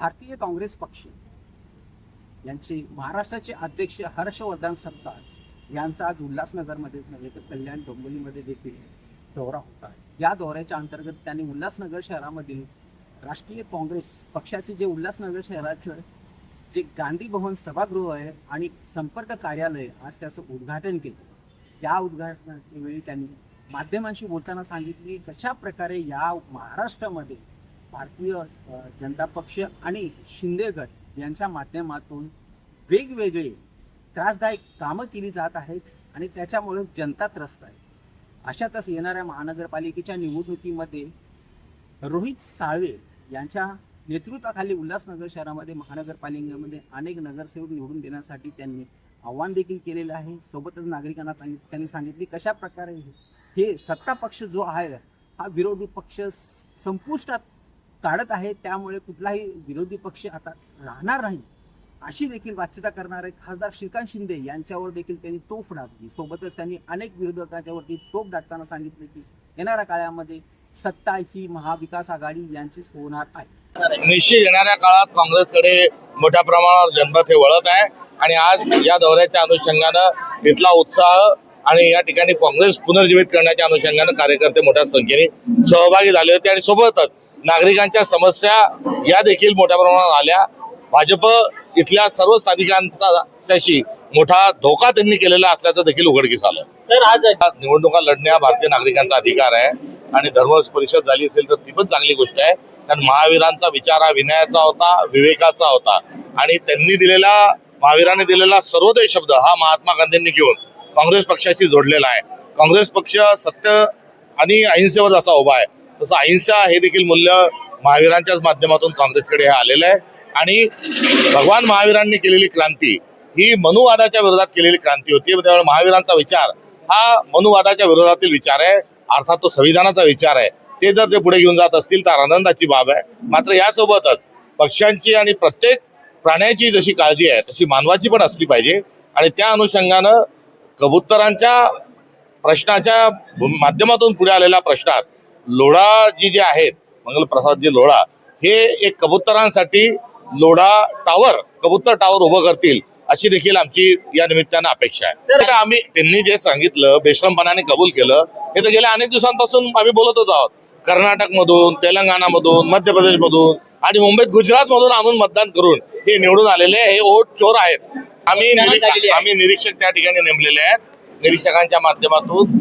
भारतीय काँग्रेस पक्ष यांचे महाराष्ट्राचे अध्यक्ष हर्षवर्धन सपकाळ यांचा आज उल्हासनगरमध्येच नव्हे तर कल्याण डोंबिवलीमध्ये देखील दौरा होता आहे। या दौऱ्याच्या अंतर्गत त्यांनी उल्हासनगर शहरामधील राष्ट्रीय काँग्रेस पक्षाचे जे उल्हासनगर शहराचं जे गांधी भवन सभागृह आहे आणि संपर्क कार्यालय आज त्याचं उद्घाटन केलं। या उद्घाटनावेळी त्यांनी माध्यमांशी बोलताना सांगितले कशा प्रकारे या महाराष्ट्रामध्ये भारतीय जनता पक्ष आणि शिंदे गट यांच्या माध्यमातून वेगवेगळे त्रासदायक कामं केली जात आहेत आणि त्याच्यामुळे जनता त्रस्त आहे। अशातच येणाऱ्या महानगरपालिकेच्या निवडणुकीमध्ये रोहित साळवे यांच्या नेतृत्वाखाली उल्हासनगर शहरामध्ये महानगरपालिकेमध्ये अनेक नगरसेवक निवडून देण्यासाठी त्यांनी आव्हान देखील केलेलं आहे। सोबतच नागरिकांना त्यांनी सांगितले कशा प्रकारे हे सत्ता पक्ष जो आहे हा विरोधी पक्ष संपुष्टात काढत आहे, त्यामुळे कुठलाही विरोधी पक्ष आता राहणार नाही अशी देखील वाच्यता करणारे खासदार श्रीकांत शिंदे यांच्यावर देखील त्यांनी तोफ डागली। सोबतच त्यांनी अनेक विरोधकांच्यावरती तोफ डागताना सांगितले की येणाऱ्या काळामध्ये सत्ता ही महाविकास आघाडी यांचीच होणार आहे। निश्चित येणाऱ्या काळात काँग्रेसकडे मोठ्या प्रमाणावर जनमत हे वळत आहे आणि आज या दौऱ्याच्या अनुषंगानं इथला उत्साह आणि या ठिकाणी काँग्रेस पुनर्जीवित करण्याच्या अनुषंगानं कार्यकर्ते मोठ्या संख्येने सहभागी झाले होते आणि सोबतच नागरिकांच्या समस्या या देखील मोठ्या प्रमाणात आल्या। भाजप इथल्या सर्व स्थानिकांच्याशी मोठा धोका त्यांनी केलेला असल्याचं देखील उघडकीस आलं। सर आज निवडणुका लढणे हा भारतीय नागरिकांचा अधिकार आहे आणि धर्म परिषद झाली असेल तर ती पण चांगली गोष्ट आहे, कारण महावीरांचा विचार हा विनयाचा होता, विवेकाचा होता आणि त्यांनी दिलेला महावीरांनी दिलेला सर्वोदय शब्द हा महात्मा गांधींनी घेऊन काँग्रेस पक्षाशी जोडलेला आहे। काँग्रेस पक्ष सत्य आणि अहिंसेवर जसा उभा आहे तसं अहिंसा हे देखील मूल्य महावीरांच्याच माध्यमातून काँग्रेसकडे हे आलेलं आहे आणि भगवान महावीरांनी केलेली क्रांती ही मनुवादाच्या विरोधात केलेली क्रांती होती। त्यामुळे महावीरांचा विचार हा मनुवादाच्या विरोधातील विचार आहे, अर्थात तो संविधानाचा विचार आहे। ते जर ते पुढे घेऊन जात असतील तर आनंदाची बाब आहे। मात्र यासोबतच पक्षांची आणि प्रत्येक प्राण्याची जशी काळजी आहे तशी मानवाची पण असली पाहिजे आणि त्या अनुषंगानं कबुतरांच्या प्रश्नाच्या माध्यमातून पुढे आलेल्या प्रश्नात लोढाजी जे आहेत मंगलप्रसादजी लोढा हे एक कबुतरांसाठी कबूतर टावर उभं करतील अशी देखील आमची या निमित्तानं अपेक्षा आहे। आम्ही त्यांनी जे सांगितलं बेशरमपणाने कबूल केलं हे तर गेल्या अनेक दिवसांपासून आम्ही बोलतच आहोत। कर्नाटक मधून, तेलंगणा मध्य प्रदेश मधून आणि मुंबईत गुजरात मधून आणून मतदान करून हे निवडून आलेले हे वोट चोर आहेत। आम्ही निरीक्षक त्या ठिकाणी नेमलेले आहेत। निरीक्षकांच्या माध्यमातून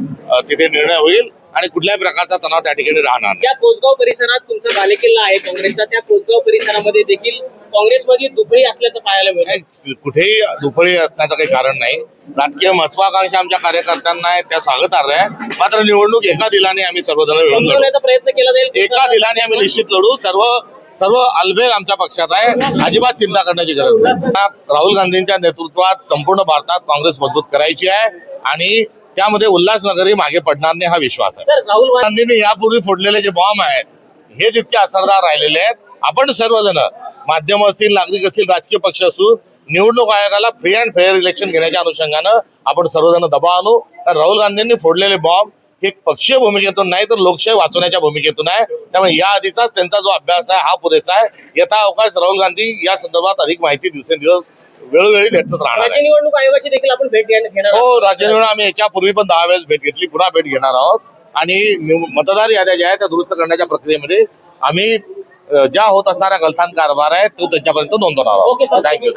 तिथे निर्णय होईल आणि कुठल्याही प्रकारचा तणाव त्या ठिकाणी राहणार। त्या कोसगाव परिसरात तुमचा बालेकिल्ला आहे काँग्रेसचा, त्या कोसगाव परिसरामध्ये देखील काँग्रेसमध्ये दुफळी असल्याचं पाहायला मिळतं। कुठेही दुफळी असण्याचं काही कारण नाही। राजकीय महत्वाकांक्षा आमच्या कार्यकर्त्यांना आहे, त्या स्वागतार्ह आहे। मात्र निवडणूक एका दिलाने आम्ही सर्वजण मिळून लढू, प्रयत्न केला जाईल। एका दिलाने आम्ही निश्चित लढू। सर्व अलबेल आमच्या पक्षात आहे, अजिबात चिंता करण्याची गरज नाही। राहुल गांधींच्या नेतृत्वात संपूर्ण भारतात काँग्रेस मजबूत करायची आहे आणि त्यामध्ये उल्हासनगरही मागे पडणार नाही हा विश्वास आहे। राहुल गांधींनी यापूर्वी फोडलेले जे बॉम्ब आहेत हे जितके असरदार राहिलेले आहेत, आपण सर्वजण माध्यम असतील, नागरिक असतील, राजकीय पक्ष असू, निवडणूक आयोगाला फ्री अँड फेअर इलेक्शन घेण्याच्या अनुषंगानं आपण सर्वजण दबाव आणू। कारण राहुल गांधींनी फोडलेले बॉम्ब हे पक्षीय भूमिकेतून नाही तर लोकशाही वाचवण्याच्या भूमिकेतून आहे। त्यामुळे या आधीचाच त्यांचा जो अभ्यास आहे हा पुरेसा आहे। येता अवकाश राहुल गांधी या संदर्भात अधिक माहिती दिवसेंदिवस वेळोवेळी देतच राहणार आहे। राज्य निवडणूक आयोगाची देखील आपण भेट घेणार हो, राज्य निवडणूक आम्ही याच्यापूर्वी पण 10 वेळेस भेट घेतली, पुन्हा भेट घेणार आहोत आणि मतदार याद्या ज्या आहेत त्या दुरुस्त करण्याच्या प्रक्रियेमध्ये आम्ही ज्या होत असणाऱ्या गलथान कारभार आहे तो त्यांच्यापर्यंत नोंदवणार आहोत। थँक्यू।